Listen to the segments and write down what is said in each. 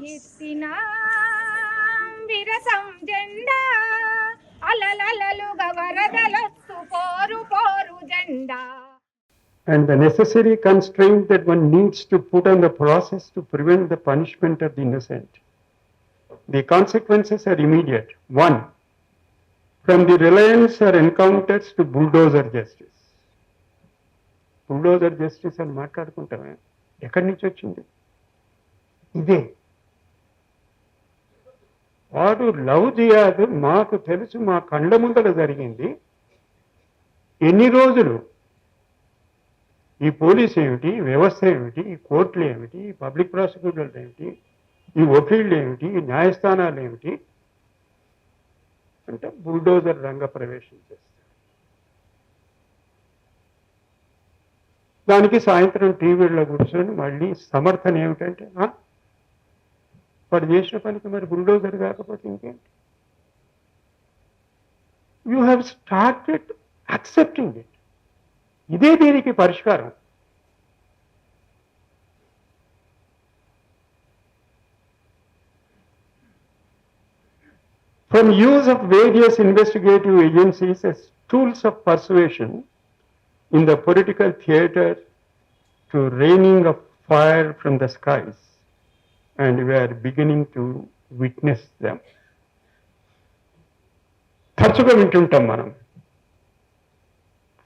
ఎత్తిన విరసం జెండా అలలలలుగా వరదలొస్తు పోరు పోరు జెండా. And the necessary constraint that one needs to put on the process to prevent the punishment of the innocent. The consequences are immediate. One, from the reliance or encounters to bulldozer justice. Bulldozer justice అని మాట్లాడుకుంటామే, ఎక్కడి నుంచి వచ్చింది? ఇదే వాడు love జియాద్ మాకు తెలుసు, మా కళ్ళ ముందర జరిగింది. ఎన్ని రోజులు ఈ పోలీస్ ఏమిటి, వ్యవస్థ ఏమిటి, ఈ కోర్టులు ఏమిటి, ఈ పబ్లిక్ ప్రాసిక్యూటర్లు ఏమిటి, ఈ వకీళ్ళు ఏమిటి, ఈ న్యాయస్థానాలు ఏమిటి అంటే బుల్డోజర్ రంగ ప్రవేశం చేస్తారు. దానికి సాయంత్రం టీవీల్లో కూర్చొని మళ్ళీ సమర్థన ఏమిటంటే వాడు చేసిన పనికి మరి బుల్డోజర్ కాకపోతే ఇంకేంటి? You have started accepting it. ఇదే దీనికి పరిష్కారం. From use of various investigative agencies as tools of persuasion in the political theater to raining of fire from the skies, and we are beginning to witness them. తరచుగా వింటుంటాం మనం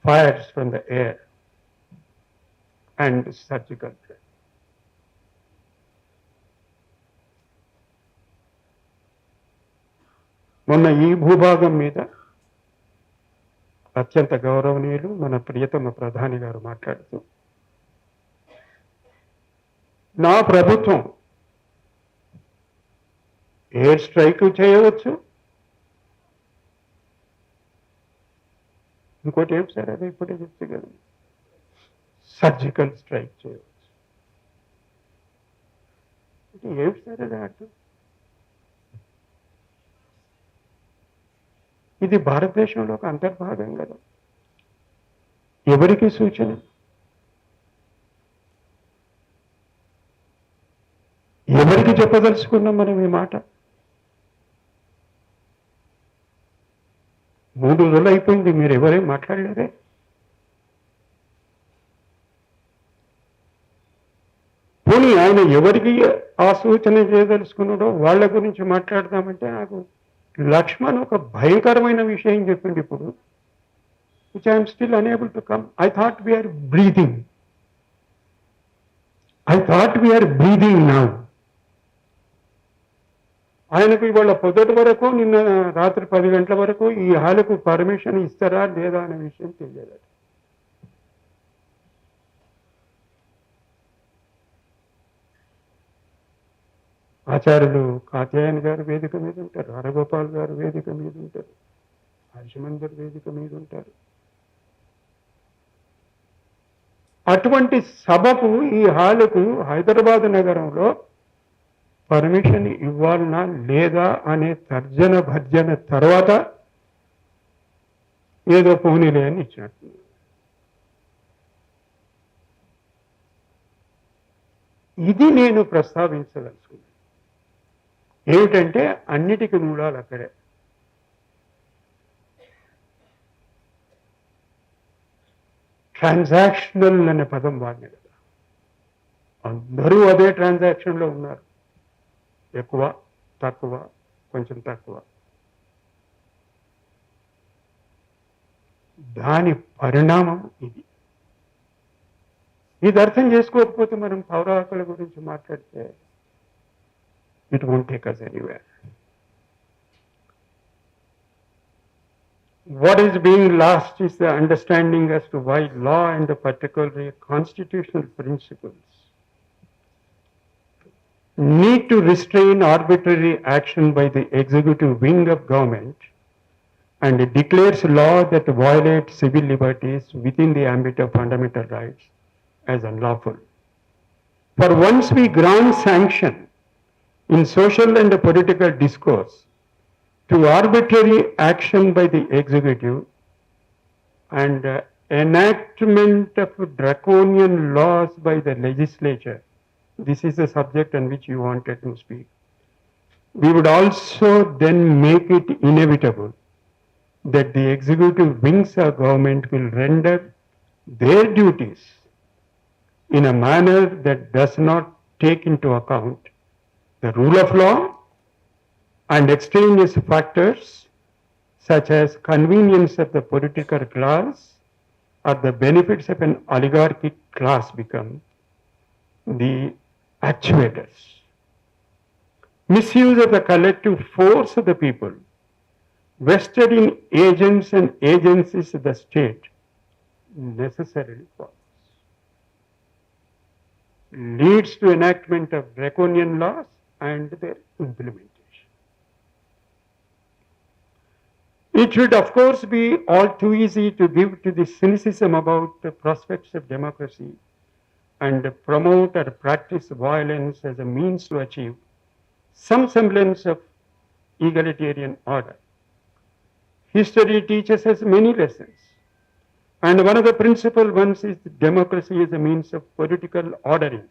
fires from the air and surgical threat. మొన్న ఈ భూభాగం మీద అత్యంత గౌరవనీయులు మన ప్రియతమ ప్రధాని గారు మాట్లాడుతూ, నా ప్రభుత్వం ఎయిర్ స్ట్రైక్ చేయవచ్చు, ఇంకోటి ఏం సార్ అది ఇప్పుడే చెప్తే కదా, సర్జికల్ స్ట్రైక్ చేయవచ్చు. ఏం సార్ అది అర్థం? ఇది భారతదేశంలో ఒక అంతర్భాగం కదా. ఎవరికి సూచన? ఎవరికి చెప్పదలుచుకున్నాం మనం ఈ మాట? 3 రోజులు అయిపోయింది, మీరు ఎవరేం మాట్లాడలేదే. పోనీ ఆయన ఎవరికి ఆ సూచన చేయదలుచుకున్నాడో వాళ్ళ గురించి మాట్లాడదామంటే నాకు లక్ష్మణ్ ఒక భయంకరమైన విషయం చెప్పింది ఇప్పుడు, which I am still unable to come. I thought we are breathing. I thought we are breathing now. ఆయనకు ఇవాళ పొద్దుటి వరకు, నిన్న రాత్రి 10 గంటల వరకు ఈ హాలుకు పర్మిషన్ ఇస్తారా లేదా అనే విషయం తెలియదు. ఆచార్యులు కాత్యాయన్ గారు వేదిక మీద ఉంటారు, హరగోపాల్ గారు వేదిక మీద ఉంటారు, హర్షమందర్ వేదిక మీద ఉంటారు. అటువంటి సభకు ఈ హాలుకు హైదరాబాద్ నగరంలో పర్మిషన్ ఇవ్వాలనా లేదా అనే తర్జన భర్జన తర్వాత ఏదో పోనీలే అని ఇచ్చినట్టు. ఇది నేను ప్రస్తావించదలుచుకున్నాను. ఏమిటంటే అన్నిటికీ మూలాలు అక్కడే. ట్రాన్సాక్షనల్ అనే పదం వాడిన కదా, అందరూ అదే ట్రాన్సాక్షన్లో ఉన్నారు. ఎక్కువ తక్కువ, కొంచెం తక్కువ. దాని పరిణామం ఇది. ఇది అర్థం చేసుకోకపోతే మనం పౌర హక్కుల గురించి మాట్లాడితే it won't take us anywhere. What is being lost is the understanding as to why law and the particularly constitutional principles need to restrain arbitrary action by the executive wing of government, and it declares law that violates civil liberties within the ambit of fundamental rights as unlawful. For once we grant sanction in social and political discourse to arbitrary action by the executive and enactment of draconian laws by the legislature this is the subject on which you wanted to speak, we would also then make it inevitable that the executive wings of government will render their duties in a manner that does not take into account the rule of law and extraneous factors such as convenience of the political class or the benefits of an oligarchic class become the actuators. Misuse of the collective force of the people vested in agents and agencies of the state necessarily follows. Leads to enactment of draconian laws and their implementation. It should of course be all too easy to give to the cynicism about the prospects of democracy and promote or practice violence as a means to achieve some semblance of egalitarian order. History teaches us many lessons, and one of the principal ones is that democracy is a means of political ordering,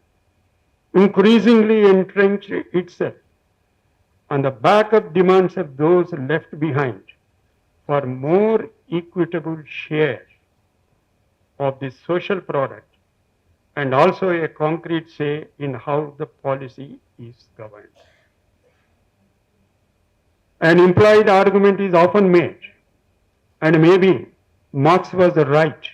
increasingly entrenched itself on the back of demands of those left behind for more equitable share of the social product and also a concrete say in how the policy is governed. An implied argument is often made, and maybe Marx was right,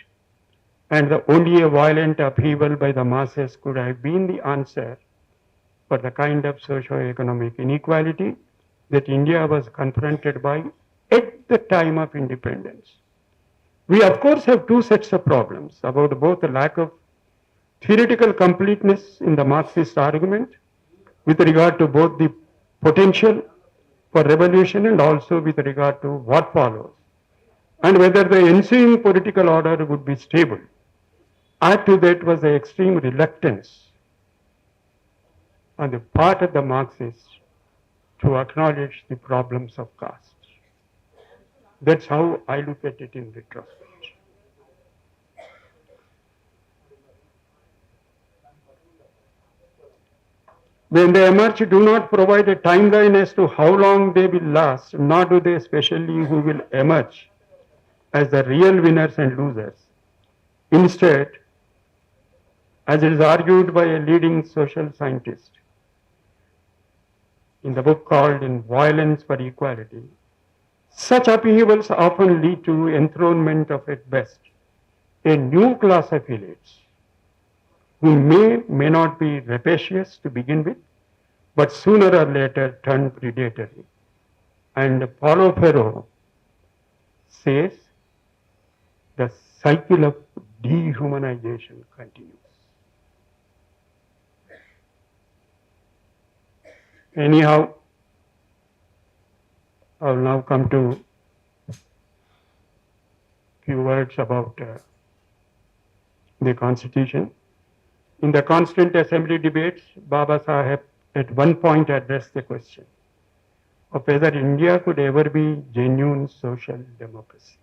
and the only a violent upheaval by the masses could have been the answer for the kind of socio-economic inequality that India was confronted by at the time of independence. We of course have two sets of problems about both the lack of theoretical completeness in the Marxist argument with regard to both the potential for revolution and also with regard to what follows, and whether the ensuing political order would be stable. Add to that was the extreme reluctance on the part of the Marxists to acknowledge the problems of caste. That's how I look at it in retrospect. When they emerge, do not provide a timeline as to how long they will last, nor do they especially who will emerge as the real winners and losers. Instead, as it is argued by a leading social scientist in the book called In Violence for Equality, such upheavals often lead to enthronement of, at best, a new class of elites who may not be rapacious to begin with, but sooner or later turn predatory. And Paulo Ferro says the cycle of dehumanization continues. Anyhow, I will now come to a few words about the Constitution. In the Constant Assembly debates, Baba Saheb at one point addressed the question of whether India could ever be genuine social democracy.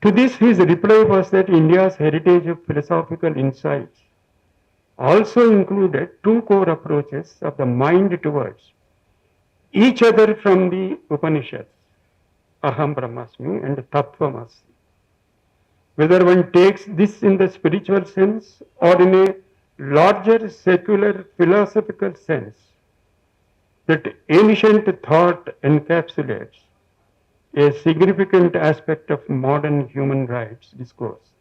To this, his reply was that India's heritage of philosophical insights also included two core approaches of the mind towards each other from the Upanishads, Aham Brahmasmi and Tattvamasi. Whether one takes this in the spiritual sense or in a larger secular philosophical sense, that ancient thought encapsulates a significant aspect of modern human rights discourse,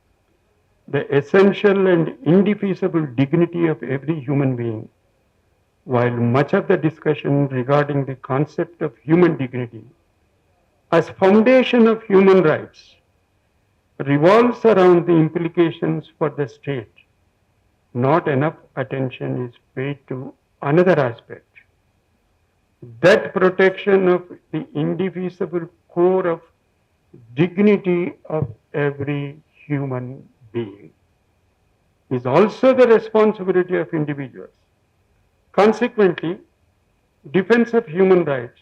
the essential and indefeasible dignity of every human being, while much of the discussion regarding the concept of human dignity as foundation of human rights revolves around the implications for the state, not enough attention is paid to another aspect, that protection of the indefeasible core of dignity of every human being is also the responsibility of individuals. Consequently, defense of human rights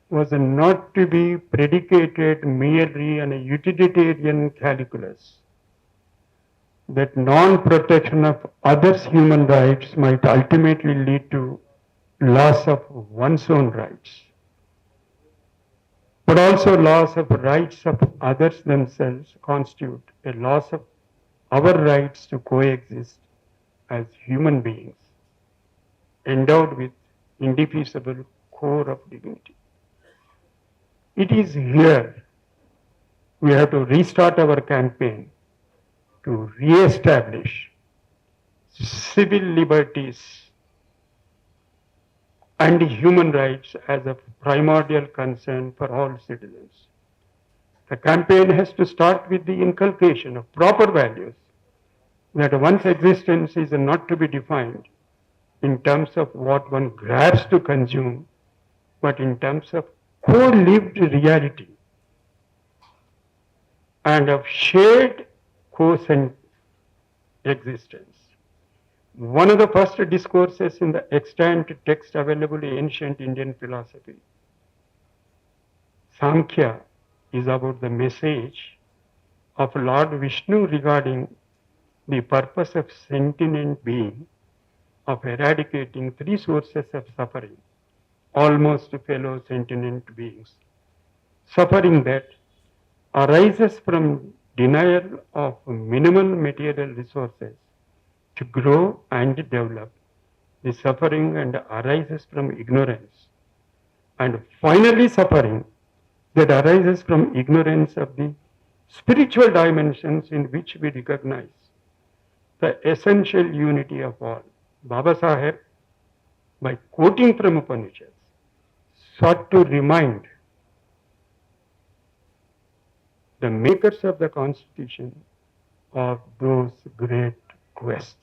was not to be predicated merely on a utilitarian calculus that non-protection of others' human rights might ultimately lead to loss of one's own rights, but also loss of rights of others themselves constitute a loss of our rights to coexist as human beings, endowed with indefeasible core of dignity. It is here we have to restart our campaign to re-establish civil liberties and human rights as a primordial concern for all citizens. The campaign has to start with the inculcation of proper values, that one's existence is not to be defined in terms of what one grabs to consume, but in terms of co-lived reality and of shared co-sent existence. One of the first discourses in the extant text available in ancient Indian philosophy, Samkhya, is about the message of Lord Vishnu regarding the purpose of sentient being of eradicating three sources of suffering, almost fellow sentient beings. Suffering that arises from denial of minimal material resources to grow and develop, the suffering and arises from ignorance, and finally suffering that arises from ignorance of the spiritual dimensions in which we recognize the essential unity of all. Baba Saheb, by quoting from Upanishads, sought to remind the makers of the Constitution of those great quests.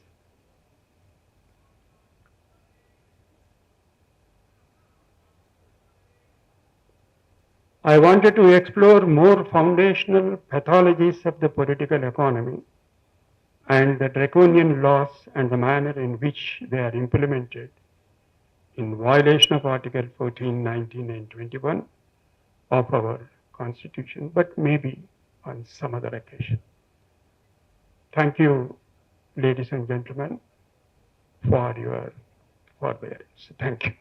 I wanted to explore more foundational pathologies of the political economy and the draconian laws and the manner in which they are implemented in violation of Article 14, 19 and 21 of our Constitution, but maybe on some other occasion. Thank you, ladies and gentlemen, for your forbearance. Thank you.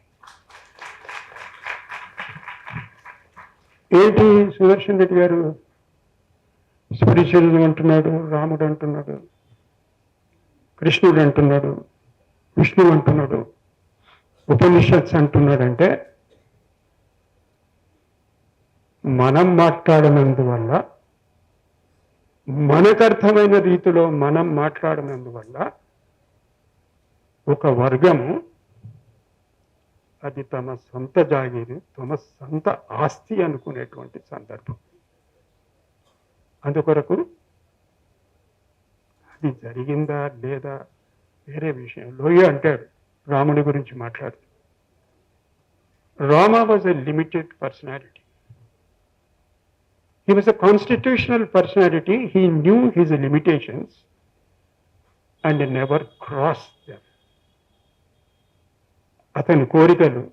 ఏంటి సుదర్శన్ రెడ్డి గారు spiritualism అంటున్నాడు, రాముడు అంటున్నాడు, కృష్ణుడు అంటున్నాడు, విష్ణువు అంటున్నాడు, ఉపనిషత్స్ అంటున్నాడంటే మనం మాట్లాడనందువల్ల, మనకర్థమైన రీతిలో మనం మాట్లాడనందువల్ల ఒక వర్గము అది తమ సొంత జాగీరు, తమ సొంత ఆస్తి అనుకునేటువంటి సందర్భం. అందుకొరకు అది జరిగిందా లేదా వేరే విషయం. లోయ అంటాడు రాముడి గురించి మాట్లాడుతూ, Rama was a limited personality. He was a constitutional personality. He knew his limitations and never crossed them. అతని కోరికలు,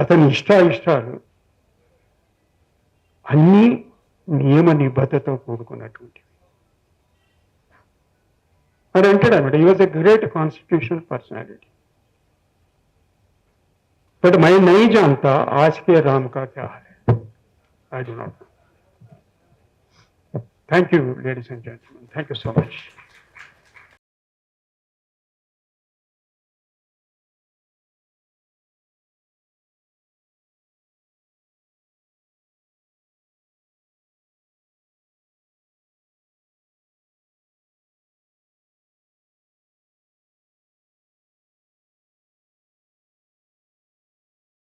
అతని ఇష్టాయిష్టాలు అన్నీ నియమ నిబద్ధతో కూడుకున్నటువంటివి అని అంటాడు అన్నమాట. He was a great constitutional personality. But मैं नहीं जानता आज के राम का क्या हाल है. I do not know. Thank you, ladies and gentlemen. Thank you so much.